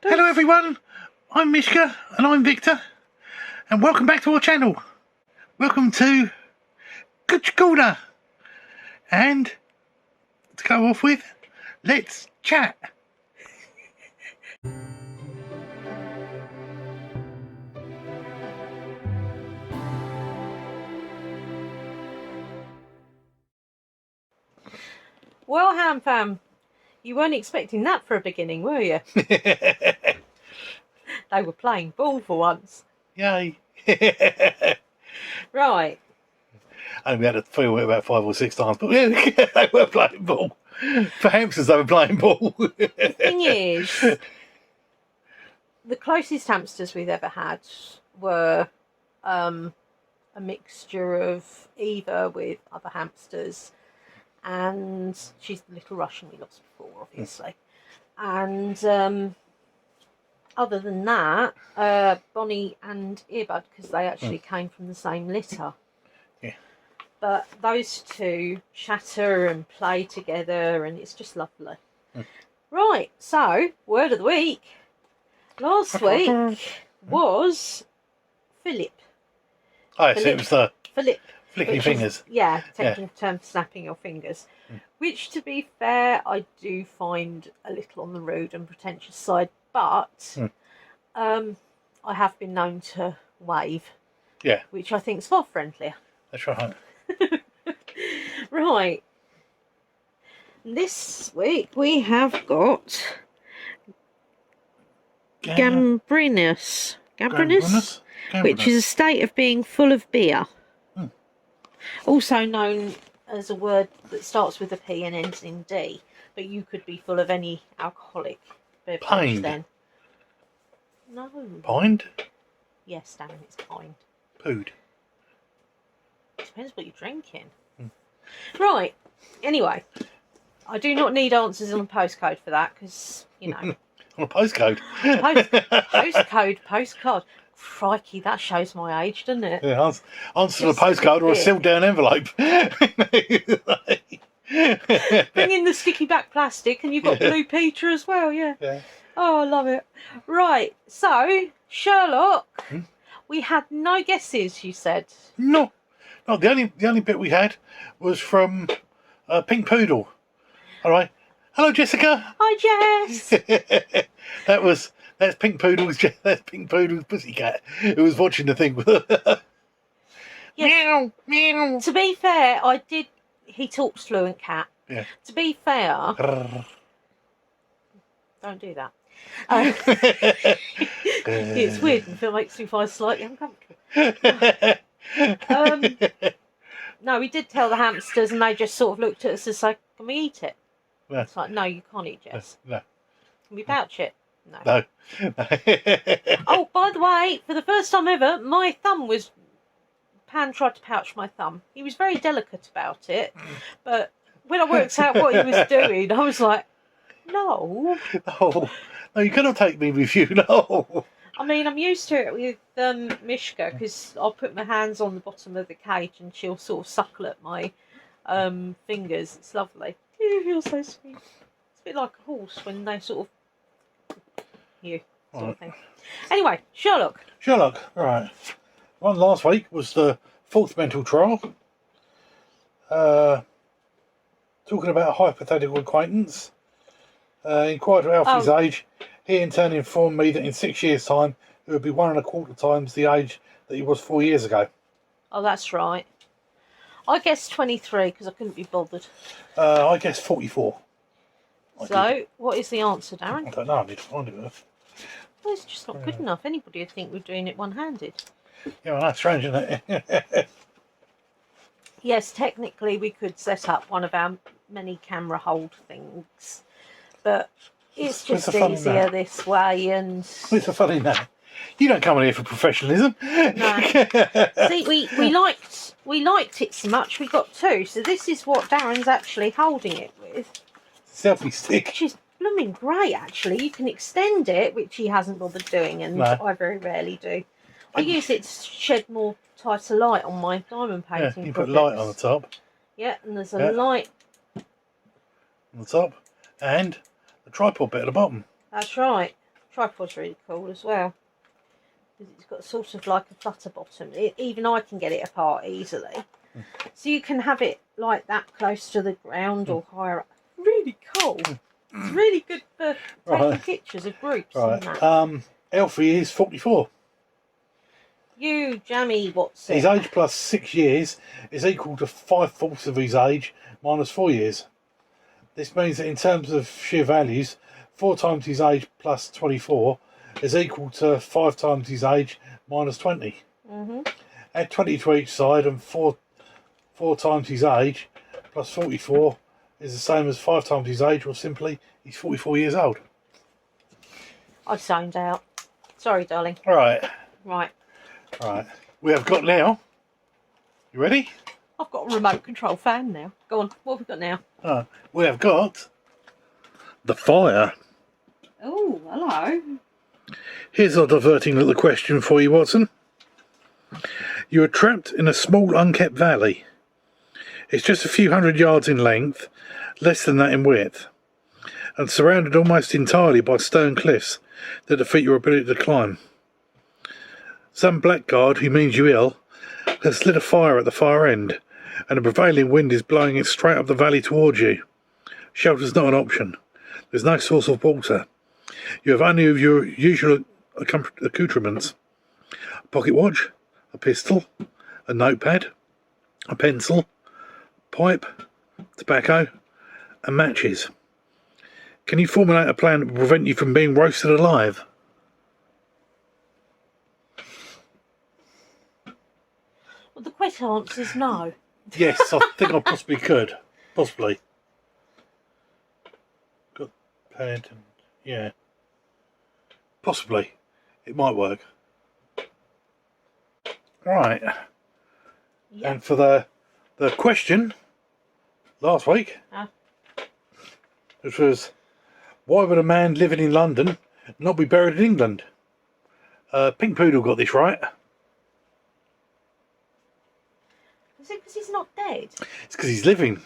Hello everyone, I'm Mishka and I'm Victor, and welcome back to our channel. Welcome to Cwtch Corner, and to go off with, let's chat. Well, Ham Fam, you weren't expecting that for a beginning, were you? They were playing ball for once. Yay. Right. And we had to feel it about 5 or 6 times, but yeah, they were playing ball. For hamsters, they were playing ball. The thing is, the closest hamsters we've ever had were a mixture of Eva with other hamsters, and she's the little Russian we lost before, obviously. And other than that, Bonnie and Earbud, because they actually came from the same litter. Yeah. But those two chatter and play together, and it's just lovely. Right, so, word of the week. Last week was Philip. Oh, yes, it was the Philip. flicking fingers. Yeah, technical term, snapping your fingers. Which, to be fair, I do find a little on the rude and pretentious side, but I have been known to wave. Yeah. Which I think is far friendlier. That's right. Right. This week we have got Gambrinus, which is a state of being full of beer. Also known as a word that starts with a P and ends in D, but you could be full of any alcoholic beverage. Pined. Then. No. Pined? Yes, Darren, it's pined. Pooed. Depends what you're drinking. Right. Anyway, I do not need answers on a postcode for that, because, you know. On a postcode? Postcard. Crikey, that shows my age, doesn't it? Yeah, answer to a postcode or a sealed down envelope. Bring in the sticky back plastic, and you've got Blue Peter as well, yeah. Oh, I love it. Right, so, Sherlock, we had no guesses, you said. No, the only bit we had was from Pink Poodle. All right. Hello, Jessica. Hi, Jess. That's Pink Poodle's pussycat who was watching the thing. Yes. Meow, meow. To be fair, he talks fluent cat. Yeah. To be fair, don't do that. It's weird and it makes me feel slightly uncomfortable. No, we did tell the hamsters, and they just sort of looked at us and said, "Can we eat it?" No. It's like, no, you can't eat, Jess. No. Can we pouch it? No. No. Oh, by the way, for the first time ever, my thumb was... Pan tried to pouch my thumb. He was very delicate about it, but when I worked out what he was doing, I was like, no. No, you cannot take me with you, no. I mean, I'm used to it with Mishka, because I'll put my hands on the bottom of the cage and she'll sort of suckle at my fingers. It's lovely. You feel so sweet. It's a bit like a horse when they sort of thing. Anyway, Sherlock, right. One last week was the 4th mental trial. Talking about a hypothetical acquaintance. Inquired of Alfie's age. He in turn informed me that in 6 years' time, it would be 1.25 times the age that he was 4 years ago. Oh, that's right. I guess 23 because I couldn't be bothered. I guess 44. So, what is the answer, Darren? I don't know. I need to find it. Well, it's just not good enough. Anybody would think we're doing it one-handed. Yeah, well, that's strange, isn't it? Yes, technically we could set up one of our many camera hold things, but it's just easier this way. And it's a funny name. You don't come on here for professionalism. No. See, we liked it so much we got 2. So this is what Darren's actually holding it with. Selfie stick. Which is blooming great, actually. You can extend it, which he hasn't bothered doing, and I very rarely do. I use it to shed more tighter light on my diamond painting. Yeah, you put light on the top. Yeah, and there's a light on the top, and the tripod bit at the bottom. That's right. tripod's really cool as well. Because it's got sort of like a flutter bottom. Even I can get it apart easily. So you can have it like that close to the ground or higher up. Really cool. It's really good for taking pictures of groups and that. Alfie is 44. You jammy what's it? His age plus 6 years is equal to 5/4 of his age minus 4 years. This means that in terms of sheer values, 4 times his age plus 24 is equal to 5 times his age minus 20. Add 20 to each side, and 4 times his age plus 44 is the same as 5 times his age, or simply he's 44 years old. I zoned out. Sorry, darling. Right. We have got now. You ready? I've got a remote control fan now. Go on. What have we got now? We have got the fire. Oh, hello. Here's a diverting little question for you, Watson. You are trapped in a small unkept valley. It's just a few hundred yards in length, less than that in width, and surrounded almost entirely by stone cliffs that defeat your ability to climb. Some blackguard who means you ill has lit a fire at the far end, and a prevailing wind is blowing it straight up the valley towards you. Shelter's not an option. There's no source of water. You have only of your usual accoutrements: a pocket watch, a pistol, a notepad, a pencil, pipe, tobacco, and matches. Can you formulate a plan to prevent you from being roasted alive? Well, the quick answer is no. Yes, I think I possibly could. Possibly. Got pad and yeah. Possibly. It might work. Right. Yep. And for the question last week, which was, why would a man living in London not be buried in England? Pink Poodle got this right. Is it because he's not dead? It's because he's living.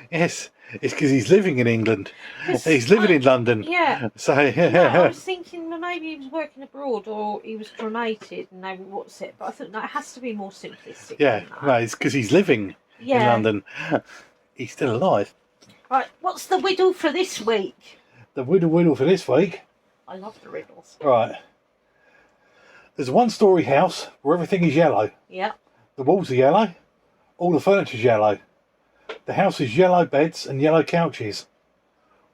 Yes, it's because he's living in England. He's living in London. Yeah. So I was thinking that maybe he was working abroad or he was cremated and they what's it? But I thought no, it has to be more simplistic. yeah, than that. no, it's because he's living in London. He's still alive. Right, what's the riddle for this week? The riddle for this week. I love the riddles. Right. There's a one-storey house where everything is yellow. Yeah. The walls are yellow. All the furniture's yellow. The house is yellow beds and yellow couches.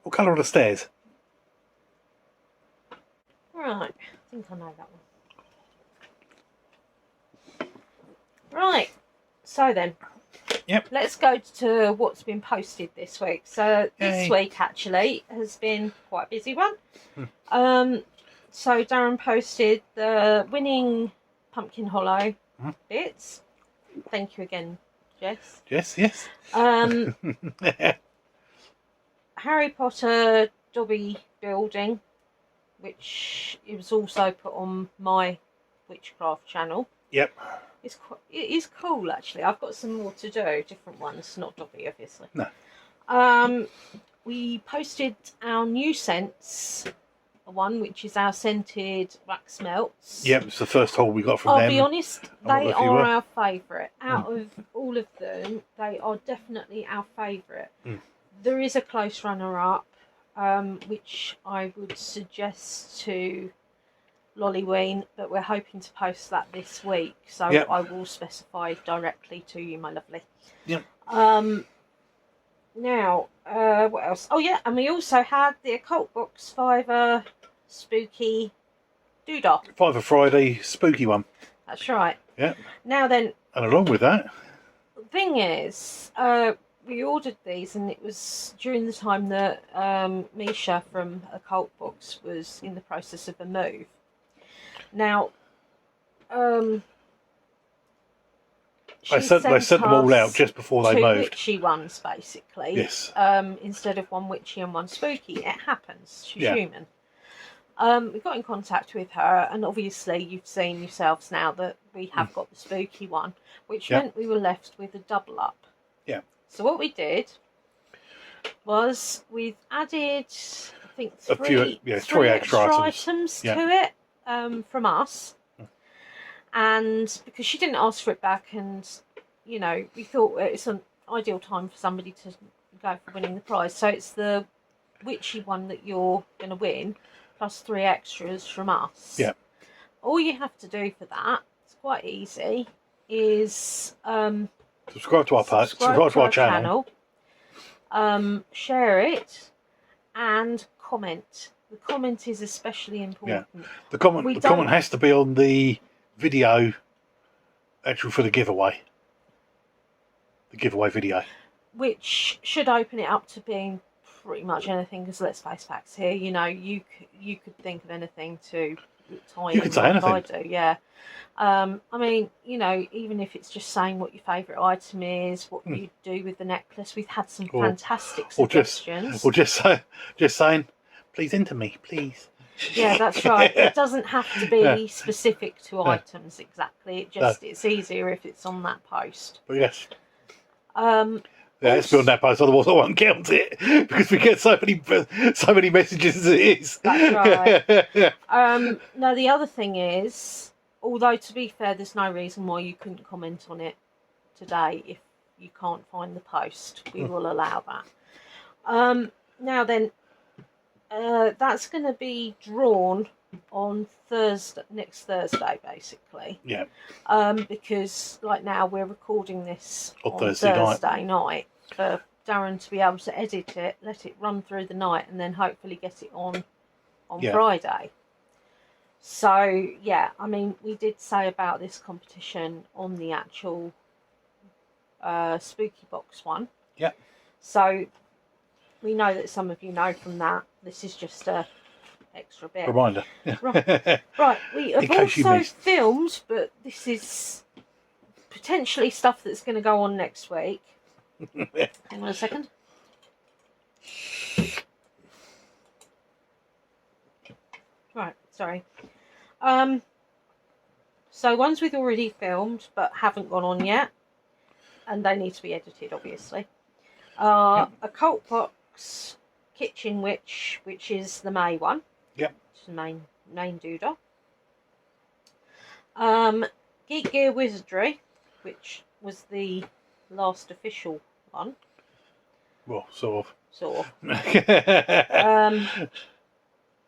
What colour are the stairs? Right, I think I know that one. Right, so then. Yep. Let's go to what's been posted this week. So this week actually has been quite a busy one. So Darren posted the winning Pumpkin Hollow bits. Thank you again, Jess. Yes. Harry Potter Dobby building, which it was also put on my Witchcraft channel. Yep. It is cool actually. I've got some more to do, different ones, not Dobby obviously. No. We posted our new scents one, which is our scented wax melts. Yep, it's the first haul we got from them. I'll be honest, they are our favourite. Out of all of them, they are definitely our favourite. There is a close runner-up, which I would suggest to Lollyween, but we're hoping to post that this week, so I will specify directly to you, my lovely. Yep. Now, what else? Oh yeah, and we also had the Occult Box Fiver Spooky Doodah. Fiver Friday spooky one. That's right. Yeah. Now then. And along with that, the thing is, we ordered these, and it was during the time that Misha from Occult Box was in the process of a move. Now, they sent them all out just before they moved. 2 witchy ones, basically. Yes. Instead of 1 witchy and 1 spooky. It happens. She's human. We got in contact with her, and obviously you've seen yourselves now that we have got the spooky one, which meant we were left with a double up. Yeah. So what we did was we've added think a few, three extra items to it from us. And because she didn't ask for it back, and you know, we thought it's an ideal time for somebody to go for winning the prize. So it's the Witchy one that you're going to win, plus 3 extras from us. Yeah. All you have to do for that, it's quite easy, is subscribe to our page, subscribe to our channel. Share it, and comment. The comment is especially important. Yeah. The comment has to be on the video, actually, for the giveaway. The giveaway video, which should open it up to being pretty much anything. Because let's face facts here, you know, you could think of anything to tie in. You can say anything. I do, yeah. I mean, you know, even if it's just saying what your favourite item is, what you do with the necklace. We've had some fantastic suggestions. Or just saying, please enter me, please. Yeah, that's right. It doesn't have to be specific to items exactly. It just it's easier if it's on that post. But yes. Let's be on that post, otherwise I won't count it because we get so many messages as it is. That's right. Now the other thing is, although to be fair, there's no reason why you couldn't comment on it today if you can't find the post. We will allow that. Now then, that's going to be drawn on next Thursday, basically. Yeah. Because like now we're recording this on Thursday night for Darren to be able to edit it, let it run through the night, and then hopefully get it on Friday. So yeah, I mean, we did say about this competition on the actual Spooky Box one. Yeah. So we know that some of you know from that. This is just a extra bit. Reminder. Right. We have also filmed, but this is potentially stuff that's going to go on next week. Hang on a second. Right, sorry. So ones we've already filmed but haven't gone on yet, and they need to be edited, obviously. A Cult Box Kitchen Witch, which is the May one. Yep. Which is the main doodah. Geek Gear Wizardry, which was the last official one. Well, sort of.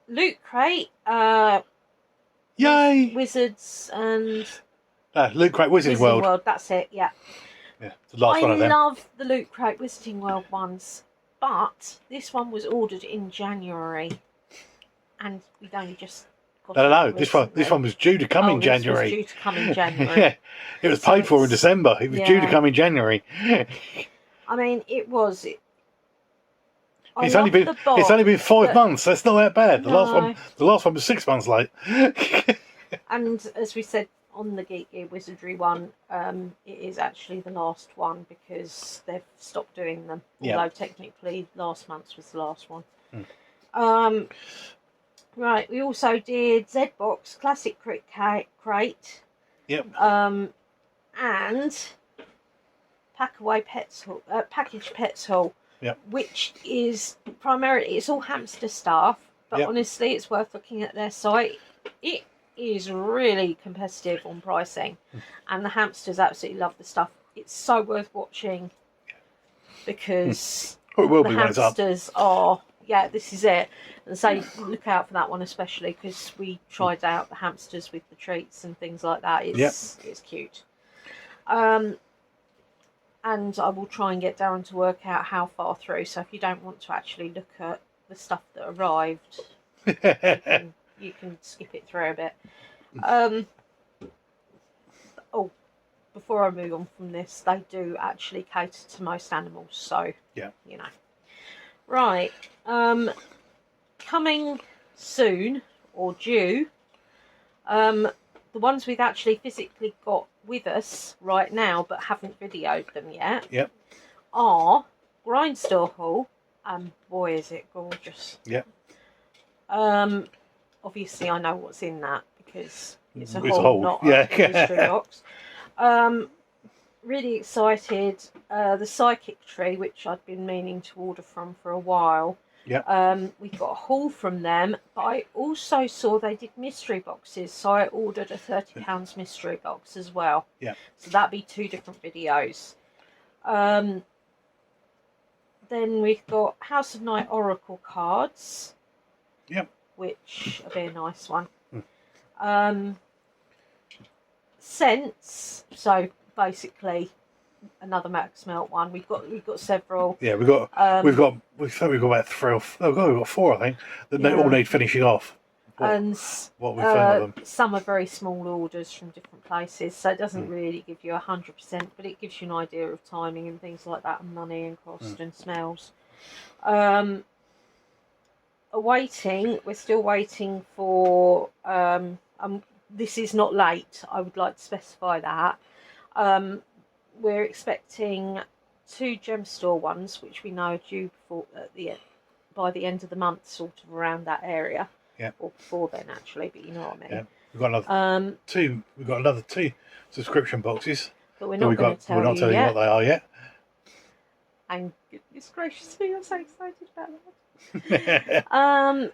Loot Crate. Yay! Wizards and... Loot Crate Wizarding World. That's it, yeah. Yeah, the last one of them. I love the Loot Crate Wizarding World ones, but this one was ordered in January, and we've only just got it recently. This one was due to come in January. This was due to come in January. Yeah, it was paid for in December. It was due to come in January. I mean, it was. It's only been 5 months. That's not that bad. The last one was 6 months late. And as we said on the Geek Gear Wizardry one, it is actually the last one because they've stopped doing them. Although technically last month's was the last one. Right, we also did Z-Box Classic Crate. Yep. And Package Pets Haul. Yep. Which is primarily, it's all HAMster stuff, but honestly it's worth looking at their site. It is really competitive on pricing, and the HAMsters absolutely love the stuff. It's so worth watching because it will the be when it's up. HAMsters are, this is it. And so look out for that one especially because we tried out the HAMsters with the treats and things like that. It's cute. And I will try and get Darren to work out how far through. So if you don't want to actually look at the stuff that arrived, you can skip it through a bit. Before I move on from this, they do actually cater to most animals. So, you know. Right. Coming soon, or due, the ones we've actually physically got with us right now but haven't videoed them yet are Grindstore Haul, and boy is it gorgeous. Obviously I know what's in that because it's a haul, not a mystery box. Really excited. The Psychic Tree, which I'd been meaning to order from for a while, Yeah. We got a haul from them, but I also saw they did mystery boxes, so I ordered a £30 mystery box as well. Yeah. So that'd be 2 different videos. Then we've got House of Night Oracle cards. Yep. Which would be a nice one. Hmm. Scents. So basically, another Max Melt one. We've got several. Yeah, we've got about 3 or we've got 4, I think, that all need finishing off. What we found with them. Some are very small orders from different places, so it doesn't really give you 100%, but it gives you an idea of timing and things like that, and money and cost and smells. We're still waiting for. This is not late. I would like to specify that. We're expecting 2 gem store ones, which we know are due by the end of the month, sort of around that area. Yeah. Or before then, actually, but you know what I mean. Yeah. We've got another 2. We've got another 2 subscription boxes. But we're not going to tell you We're not telling you what they are yet. And goodness gracious me, I'm so excited about that.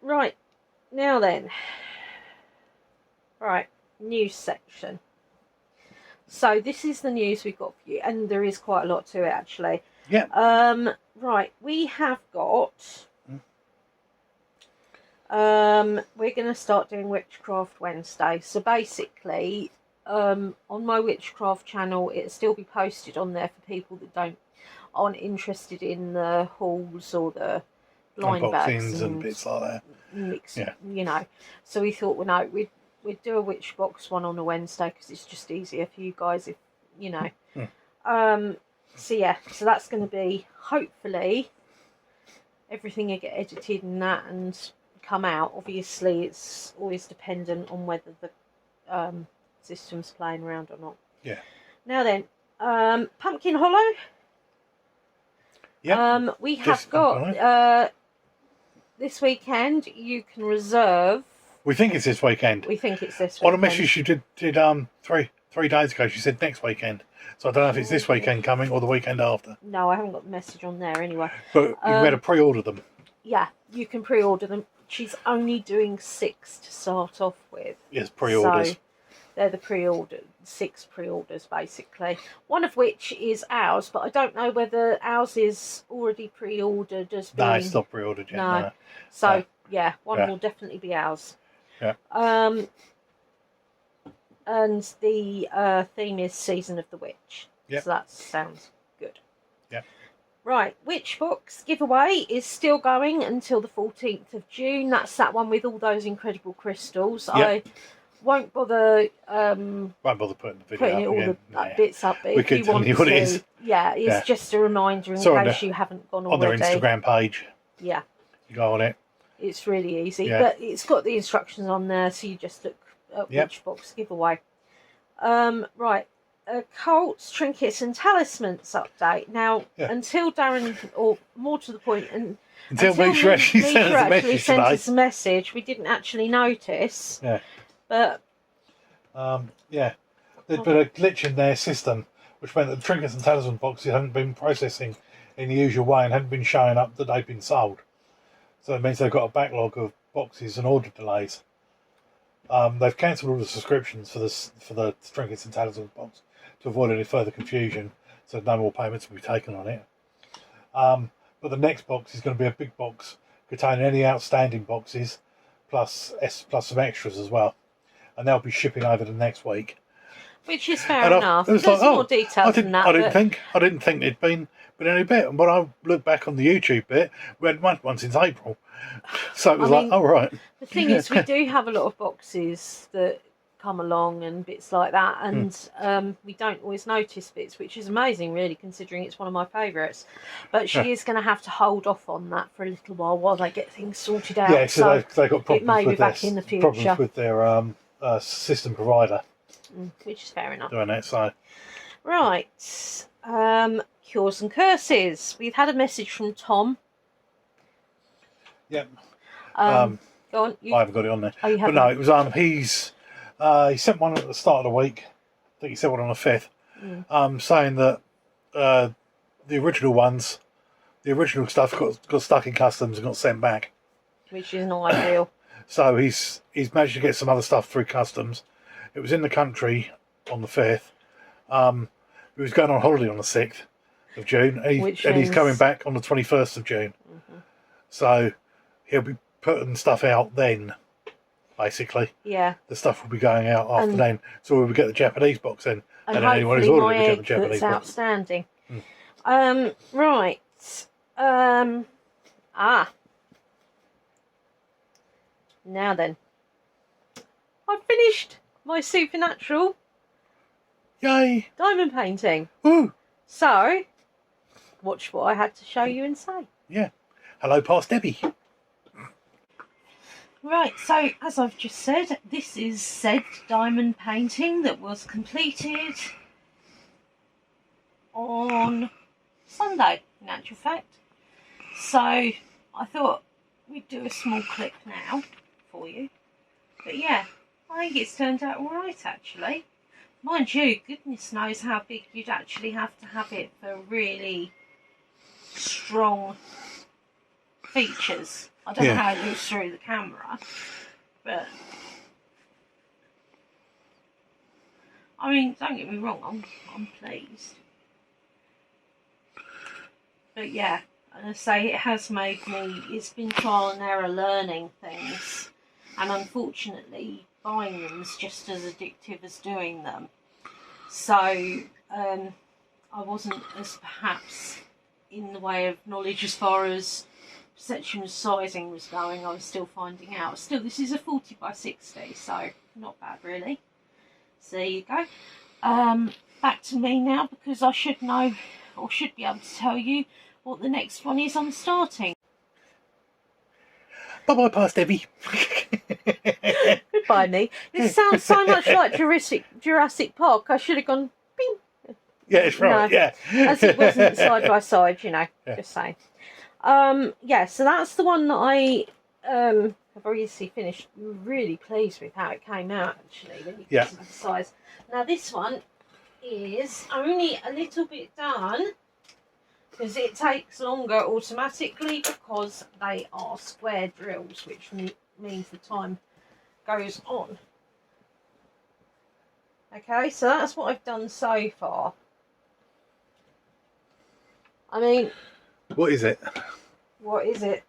Right, now then. Right, news section. So this is the news we've got for you, and there is quite a lot to it actually. Yeah. Right, we have got. We're going to start doing Witchcraft Wednesday. So basically, on my Witchcraft channel, it'll still be posted on there for people that aren't interested in the hauls or the blind bags and bits like that. Mixed, you know. So we thought, well, no, we'd do a witch box one on a Wednesday because it's just easier for you guys, if you know. So yeah, so that's going to be, hopefully everything will get edited and that and come out. Obviously it's always dependent on whether the system's playing around or not. Yeah. Now then, Pumpkin Hollow. Yeah. We have got this weekend. You can reserve. We think it's this weekend. We think it's this weekend. On a message you did 3 days ago, she said next weekend. So I don't know if it's this weekend coming or the weekend after. No, I haven't got the message on there anyway. But you can better pre-order them. Yeah, you can pre-order them. She's only doing 6 to start off with. Yes, pre-orders. So they're the 6 pre-orders basically. One of which is ours, but I don't know whether ours is already pre-ordered as being... No, it's not pre-ordered yet. No. So yeah, one will definitely be ours. Yeah. And the theme is Season of the Witch. Yep. So that sounds good. Yeah. Right, Witch Box giveaway is still going until the 14th of June. That's that one with all those incredible crystals. Yep. I won't bother putting the video all again. the bits up, but We if could you tell want you what to, it is. yeah, it's just a reminder in case you haven't gone on already. their Instagram page. Yeah. You go on it. It's really easy, Yeah. but it's got the instructions on there, so you just look at Witch Box giveaway. Right, Cwtch Trinkets and Talismans update. Now, until Darren, or more to the point, until Misha actually sent us a message, we didn't actually notice. Yeah. But there'd been a glitch in their system, which meant that the Trinkets and Talisman boxes hadn't been processing in the usual way and hadn't been showing up that they'd been sold. So it means they've got a backlog of boxes and order delays. They've cancelled all the subscriptions for the Trinkets and Talisman box to avoid any further confusion, so no more payments will be taken on it. But the next box is going to be a big box containing any outstanding boxes, plus some extras as well, and they'll be shipping over the next week. Which is fair enough. There's more details than that. I didn't think there'd been any bit. And when I look back on the YouTube bit, we hadn't had one since April. So it was right. The thing is, we do have a lot of boxes that come along and bits like that, and we don't always notice bits, which is amazing, really, considering it's one of my favourites. But she is going to have to hold off on that for a little while they get things sorted out. Yeah, so they've got problems it may be back in the future. Problems with their system provider. Which is fair enough. Doing it, so. Right. Cures and Curses. We've had a message from Tom. Yep. Go on. I haven't got it on there. Oh, you haven't? But no, it was he sent one at the start of the week. I think he sent one on the 5th. Saying that the original ones the original stuff got stuck in customs and got sent back. Which isn't ideal. So he's managed to get some other stuff through customs. It was in the country on the 5th. He was going on holiday on the 6th of June, and he's coming back on the 21st of June. Mm-hmm. So he'll be putting stuff out then, basically. Yeah. The stuff will be going out after then. So we'll get the Japanese box in. And anyone who's ordered it will get the Japanese box. Outstanding. Right. Now then. I've finished my supernatural. Yay! Diamond painting. Woo! So, watch what I had to show you and say. Yeah. Hello, past Debbie. Right, so as I've just said, this is said diamond painting that was completed on Sunday, in actual fact. So I thought we'd do a small clip now for you. But yeah, I think it's turned out alright actually. Mind you, goodness knows how big you'd actually have to have it for really strong features. I don't know how it looks through the camera, but I mean, don't get me wrong, I'm pleased. But yeah, as I say, it has made me, it's been trial and error learning things, and unfortunately buying them is just as addictive as doing them. So I wasn't as perhaps in the way of knowledge as far as section sizing was going. I was still finding out. Still, this is a 40 by 60, so not bad really. So there you go. Back to me now, because I should know, or should be able to tell you what the next one is I'm starting. Bye bye, past Debbie. Goodbye, me. This sounds so much like Jurassic Park. I should have gone bing. Yeah, it's right. No, yeah, as it wasn't side by side, you know. Yeah. Just saying. Yeah, so that's the one that I have obviously finished. Really pleased with how it came out, actually, when you can see the size. Now this one is only a little bit done because it takes longer automatically because they are square drills, which means the time goes on. Okay, so that's what I've done so far. I mean, what is it? What is it?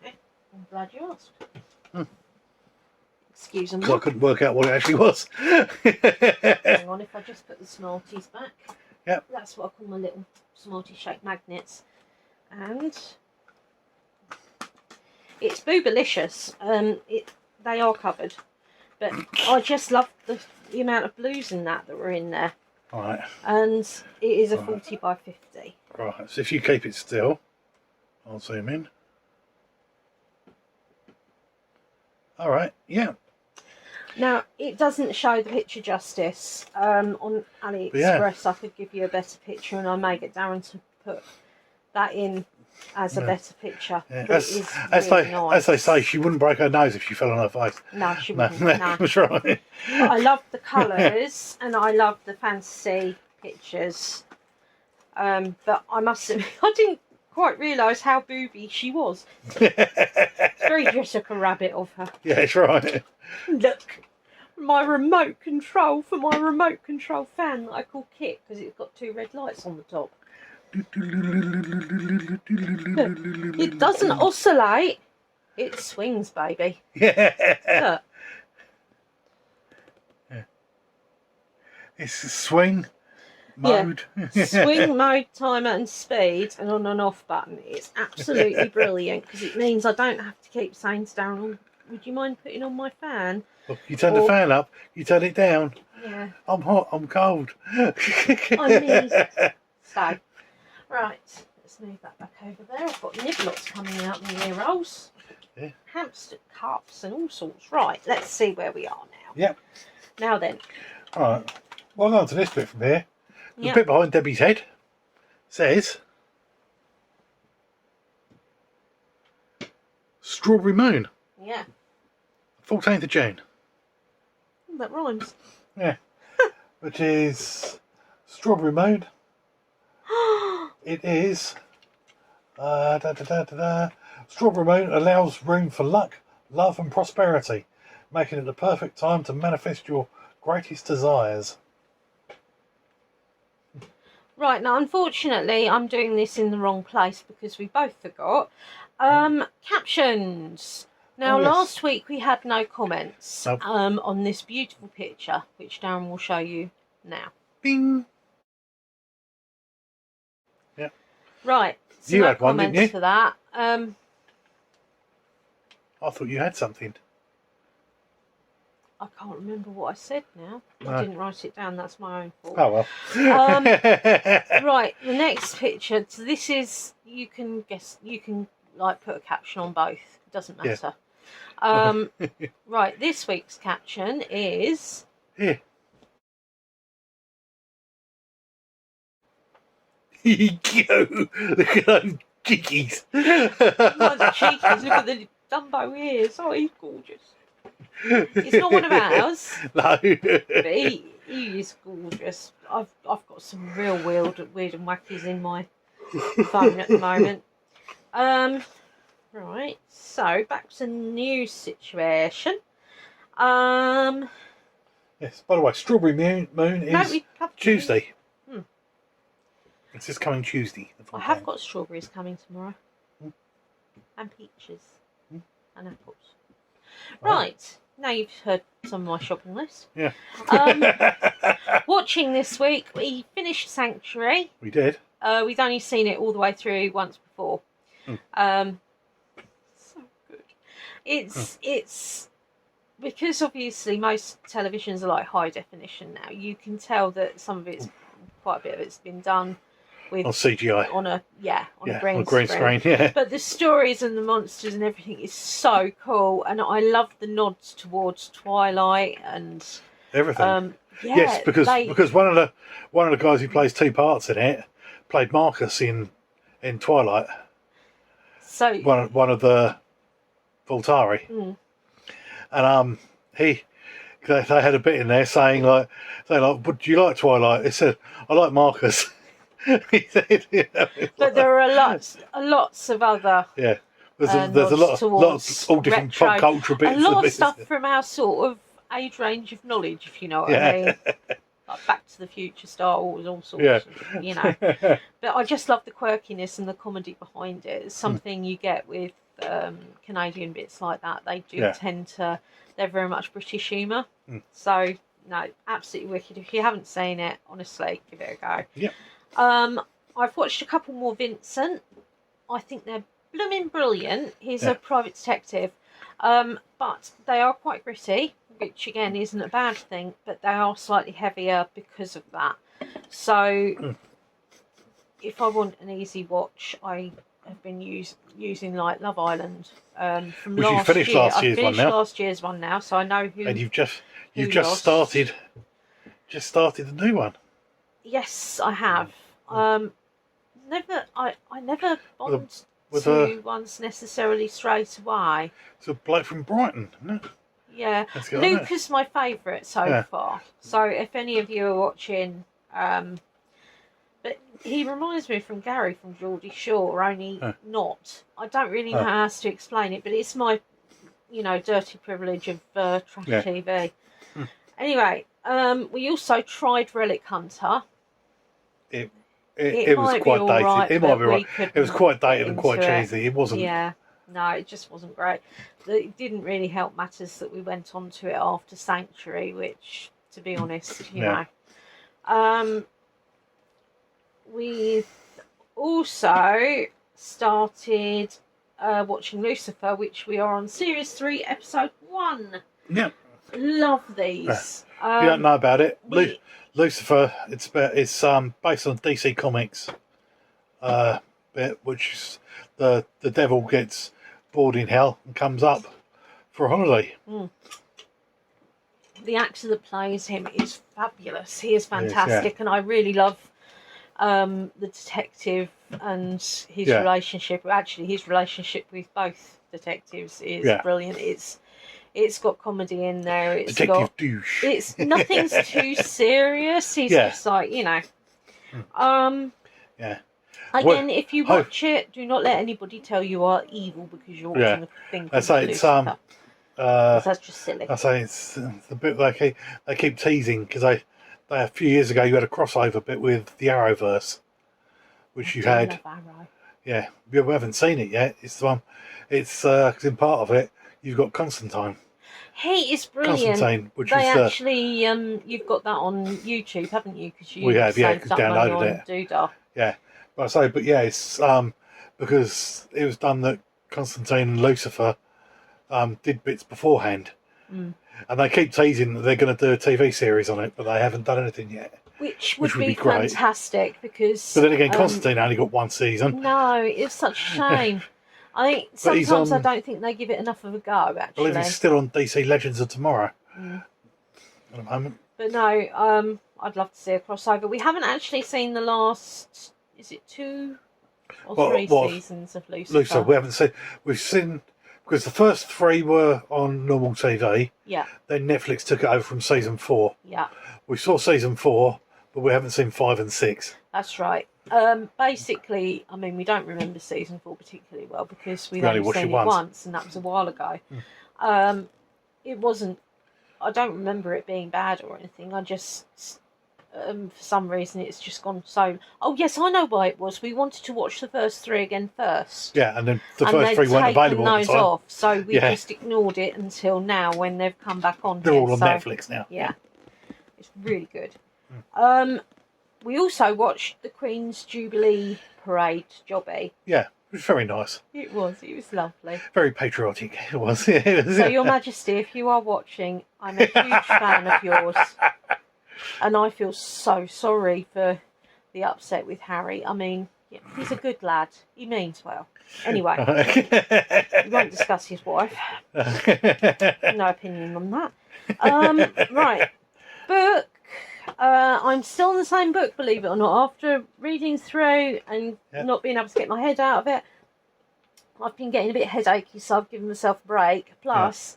I'm glad you asked. Excuse me. I couldn't work out what it actually was. Hang on, if I just put the Smarties back. Yep. That's what I call my little Smartie shaped magnets. And it's boobalicious. They are covered. But I just love the amount of blues in that were in there. Right. And it is a 40 by 50. Right, so if you keep it still, I'll zoom in. Alright, yeah. Now, it doesn't show the picture justice. On AliExpress, I could give you a better picture, and I may get Darren to put that in as a better picture. Yeah. As they say, she wouldn't break her nose if she fell on her face. No, she wouldn't. No. That's right. But I love the colours, and I love the fantasy pictures. But I must admit, I didn't quite realise how booby she was. It's very Jessica Rabbit of her. Yeah, it's right. Look, my remote control for my remote control fan that I call Kit because it's got 2 red lights on the top. It doesn't oscillate, it swings, baby. Yeah. Look. It's a swing mode. Yeah. Swing mode, timer and speed, and on and off button. It's absolutely brilliant because it means I don't have to keep saying to Darren, would you mind putting on my fan? Well, you turn the fan up, you turn it down. Yeah. I'm hot, I'm cold. I mean, so, right, let's move that back over there. I've got niblots coming out in the ear rolls. Yeah. Hamster cups and all sorts. Right, let's see where we are now. Yep. Now then. Alright, well, on to this bit from here. The bit behind Debbie's head says Strawberry Moon. Yeah. 14th of June. That rhymes. Yeah. Which is Strawberry Moon. It is Strawberry Moon allows room for luck, love and prosperity, making it the perfect time to manifest your greatest desires. Right, now unfortunately I'm doing this in the wrong place because we both forgot. Captions. Now last week we had no comments on this beautiful picture, which Darren will show you now. Bing! Yeah. Right, so you no had one, comments didn't you? for that. I thought you had something. I can't remember what I said now. No. I didn't write it down, that's my own fault. Oh well. Right, the next picture. So this is, you can guess, you can like put a caption on both. It doesn't matter. Yeah. Right, this week's caption is... Here. Here you go. Look at those cheekies. Not the cheekies, look at the Dumbo ears. Oh, he's gorgeous. He's not one of ours. No. But he is gorgeous. I've got some real weird and wackies in my phone at the moment. Right, so back to the news situation. Yes, by the way, Strawberry Moon is Tuesday. It's this coming Tuesday. I have got strawberries coming tomorrow. And peaches. And apples. Right, now you've heard some of my shopping list. Yeah. Watching this week, we finished Sanctuary. We did. We'd only seen it all the way through once before. So good. It's because obviously most televisions are like high definition now. You can tell that some of it's, quite a bit of it's been done with on CGI. On a green screen. Yeah. But the stories and the monsters and everything is so cool, and I love the nods towards Twilight and everything. Yes, because one of the guys who plays two parts in it played Marcus in Twilight. So one of the Voltari. And they had a bit in there saying like, "But do you like Twilight?" It said, "I like Marcus." He said, but there are lots of other there's a lot of all different pop culture bits. A lot of stuff from our sort of age range of knowledge, if you know what I mean. Like Back to the Future, Star Wars, all sorts. You know. But I just love the quirkiness and the comedy behind it. It's something you get with Canadian bits like that. They do tend to. They're very much British humour. So no, absolutely wicked. If you haven't seen it, honestly, give it a go. Yeah. I've watched a couple more Vincent. I think they're blooming brilliant. He's a private detective. But they are quite gritty, which again isn't a bad thing, but they are slightly heavier because of that. So if I want an easy watch, I have been using like Love Island from Which last you finished year. last year's one now. I finished last year's one now, so I know who. And you've just started the new one. Yes, I have. I never bond to ones necessarily straight away. It's a bloke from Brighton, isn't it? Yeah, Luke is my favourite so far. So if any of you are watching, but he reminds me from Gary from Geordie Shore, only not. I don't really know how else to explain it, but it's my, dirty privilege of trash TV. Anyway, we also tried Relic Hunter. It was quite dated. Right, it might be right. It was quite dated and quite cheesy. It wasn't. Yeah, no, it just wasn't great. It didn't really help matters that we went on to it after Sanctuary, which, to be honest, you know. We've also started watching Lucifer, which we are on Series 3, Episode 1. Yeah. Love these. If you don't know about it, Lucifer, it's based on DC Comics bit, which is the devil gets bored in hell and comes up for a holiday. The actor that plays him is fabulous. He is fantastic, and I really love the detective and his relationship. Actually, his relationship with both detectives is brilliant. It's got comedy in there. It's Detective douche. It's nothing's too serious. He's just like, Yeah. Again, if you Ho- watch it, do not let anybody tell you are evil because you're Yeah. watching a thing I called say it's Lucifer. 'Cause that's just silly. I say it's the bit they keep teasing because they a few years ago you had a crossover bit with the Arrowverse, which I you do had. love Arrow. Yeah, we haven't seen it yet. It's the one. It's 'cause in part of it you've got Constantine. He is brilliant. Constantine, which They is actually, you've got that on YouTube, haven't you? Because you we have, yeah, saved because up money downloaded on it. Doodah. Yeah, but I say, but yeah, it's because it was done that Constantine and Lucifer did bits beforehand, and they keep teasing that they're going to do a TV series on it, but they haven't done anything yet. Which would be be great. fantastic because. But then again, Constantine only got one season. No, it's such a shame. I think But he's sometimes I on- don't think they give it enough of a go. I believe Actually, he's still on DC Legends of Tomorrow at the moment. but no, I'd love to see a crossover. We haven't actually seen the last. Is it 2 or 3 seasons of Lucifer? Lucifer, we haven't seen. We've seen because the first 3 were on normal TV. Yeah, Then Netflix took it over from season 4. yeah, We saw season 4, but we haven't seen 5 and 6. that's right. Basically, I mean, we don't remember season 4 particularly well because we've only watched seen it it once. once, and that was a while ago. It wasn't. I don't remember it being bad or anything. I just, for some reason, it's just gone so. Oh yes, I know why it was. We wanted to watch the first 3 again first. Yeah, and then the And first they've 3 weren't taken available at those the time. off, so we Yeah. just ignored it until now when they've come back on. They're here, all on so, Netflix now. Yeah, it's really good. We also watched the Queen's Jubilee Parade jobby. Yeah, it was very nice. It was lovely. Very patriotic. It was. Yeah, it was. So, Your Majesty, if you are watching, I'm a huge fan of yours. And I feel so sorry for the upset with Harry. I mean, yeah, he's a good lad. He means well. Anyway, we won't discuss his wife. No opinion on that. Right. Book. I'm still in the same book, believe it or not. After reading through and not being able to get my head out of it, I've been getting a bit headachy, so I've given myself a break. Plus,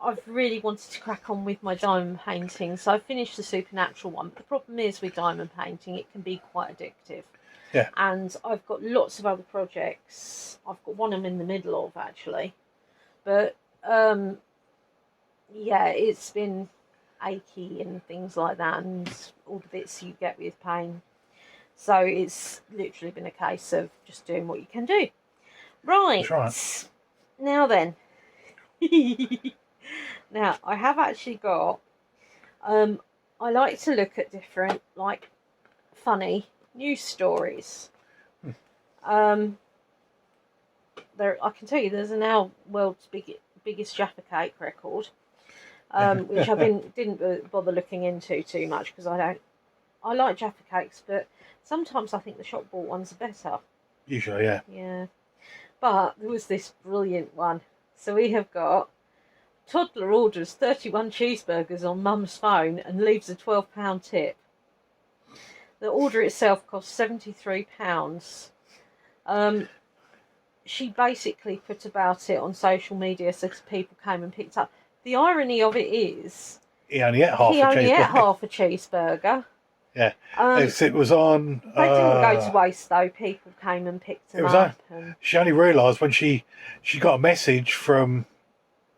I've really wanted to crack on with my diamond painting, so I finished the supernatural one. But the problem is with diamond painting, it can be quite addictive. Yeah. And I've got lots of other projects. I've got one I'm in the middle of, actually. But, yeah, it's been achy and things like that, and all the bits you get with pain. So it's literally been a case of just doing what you can do. Right. That's right. Now then. Now, I have actually got, I like to look at different, like, funny news stories. I can tell you there's an now world's biggest Jaffa cake record, which I didn't bother looking into too much because I like Jaffa cakes, but sometimes I think the shop bought ones are better. Usually, yeah. Yeah. But there was this brilliant one. So we have got toddler orders 31 cheeseburgers on mum's phone and leaves a £12 tip. The order itself cost £73. She basically put about it on social media so people came and picked up. The irony of it is He only ate half a cheeseburger. Yeah. It was on. They didn't go to waste though. People came and picked them up. She only realised when she got a message from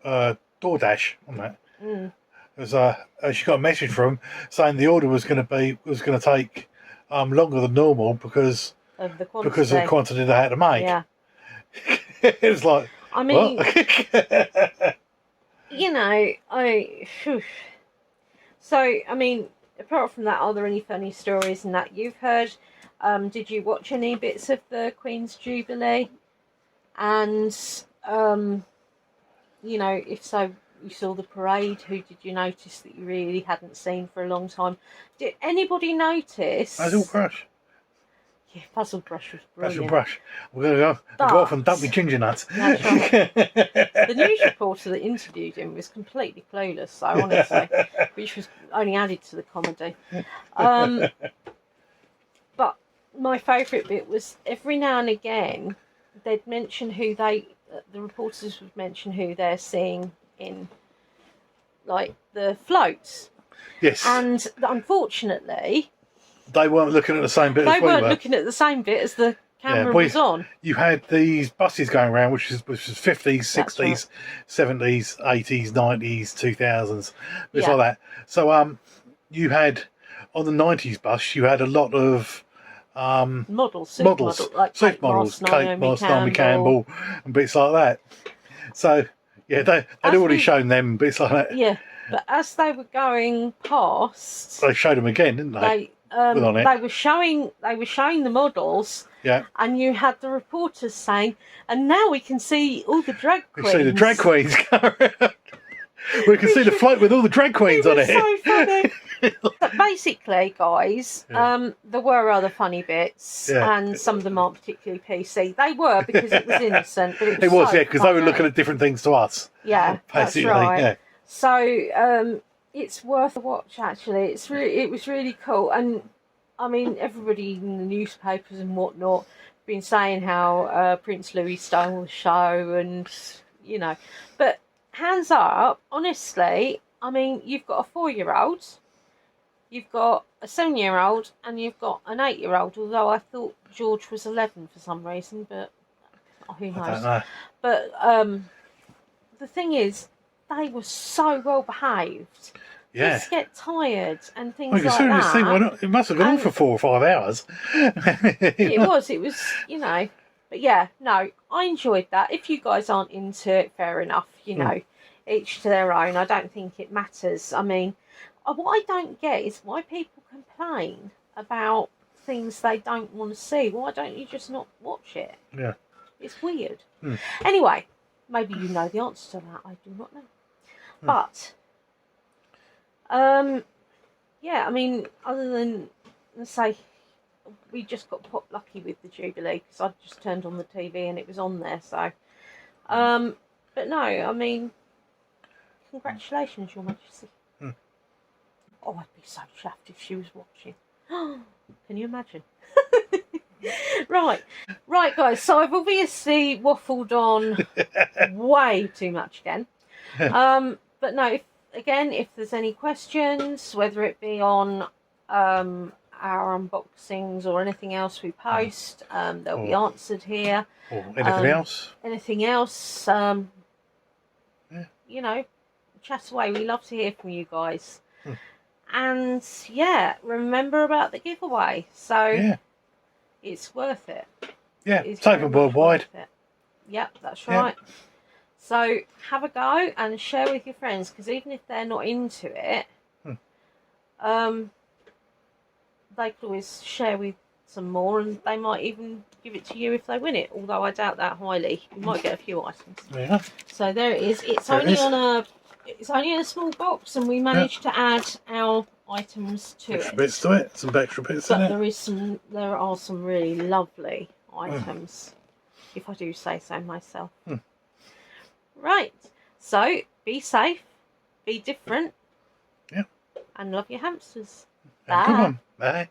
DoorDash on that. It was she got a message from saying the order was going to take longer than normal because of the quantity they had to make. Yeah. It was like, I mean, what? you know, So, I mean, apart from that, are there any funny stories and that you've heard? Did you watch any bits of the Queen's Jubilee? And, you know, if so, you saw the parade. Who did you notice that you really hadn't seen for a long time? Did anybody notice? Basil Brush. Yeah, Basil Brush was brilliant. Basil Brush. We're going to go off and dump me ginger nuts. That's right. The news reporter that interviewed him was completely clueless, so honestly, which was only added to the comedy. But my favourite bit was every now and again they'd mention the reporters would mention who they're seeing in, like, the floats. Yes. And unfortunately, they weren't looking at the same bit as They we weren't were. looking at the same bit as the camera we- was on. You had these buses going around, which was 50s, That's 60s, 70s, 80s, 90s, 2000s, bits Yeah. like that. So you had on the 90s bus, you had a lot of Models, like supermodels, Kate Moss, Naomi Campbell, and bits like that. So yeah, they'd already shown them bits like that. Yeah, but as they were going past, They showed them again, didn't they? they were showing the models. Yeah. And you had the reporters saying, and now we can see all the drag queens. We see the drag queens go around. We can see the float with all the drag queens on it. So funny. But basically, guys, there were other funny bits, and some of them aren't particularly PC. They were because it was innocent, but it was because they were looking at different things to us. Yeah, basically, that's right. Yeah. So it's worth a watch. Actually, it was really cool, and I mean, everybody in the newspapers and whatnot been saying how Prince Louis stole the show, and you know, but hands up, honestly, I mean, you've got a 4-year-old, you've got a 7-year-old, and you've got an 8-year-old. Although I thought George was 11 for some reason, but who knows? I don't know. But the thing is, they were so well behaved. Yeah. Kids get tired and things Well, you like can that. think, it must have gone on for 4 or 5 hours. It was, you know. But yeah, no, I enjoyed that. If you guys aren't into it, fair enough. You know, each to their own. I don't think it matters. I mean, what I don't get is why people complain about things they don't want to see. Why don't you just not watch it? Yeah. It's weird. Anyway, maybe you know the answer to that. I do not know. But yeah, I mean, other than, let's say, we just got pop lucky with the Jubilee because I just turned on the TV and it was on there. So, but no, I mean, congratulations, Your Majesty. Oh, I'd be so chuffed if she was watching. Can you imagine? Right, guys. So I've obviously waffled on way too much again. But no, if there's any questions, whether it be on our unboxings or anything else we post, they'll be answered here. Or anything else? Anything else? You know, chat away. We love to hear from you guys. And yeah, remember about the giveaway. So it's worth it. Yeah, it's open worldwide. Yep, that's right. So have a go and share with your friends, because even if they're not into it, they could always share with some more, and they might even give it to you if they win it. Although I doubt that highly. You might get a few items. Yeah. So there it is. It's only in a small box, and we managed to add our items to extra bits to it. Some extra bits but in it. There are some really lovely items, if I do say so myself. Right. So be safe, be different, and love your hamsters. Bye. Good one. Bye.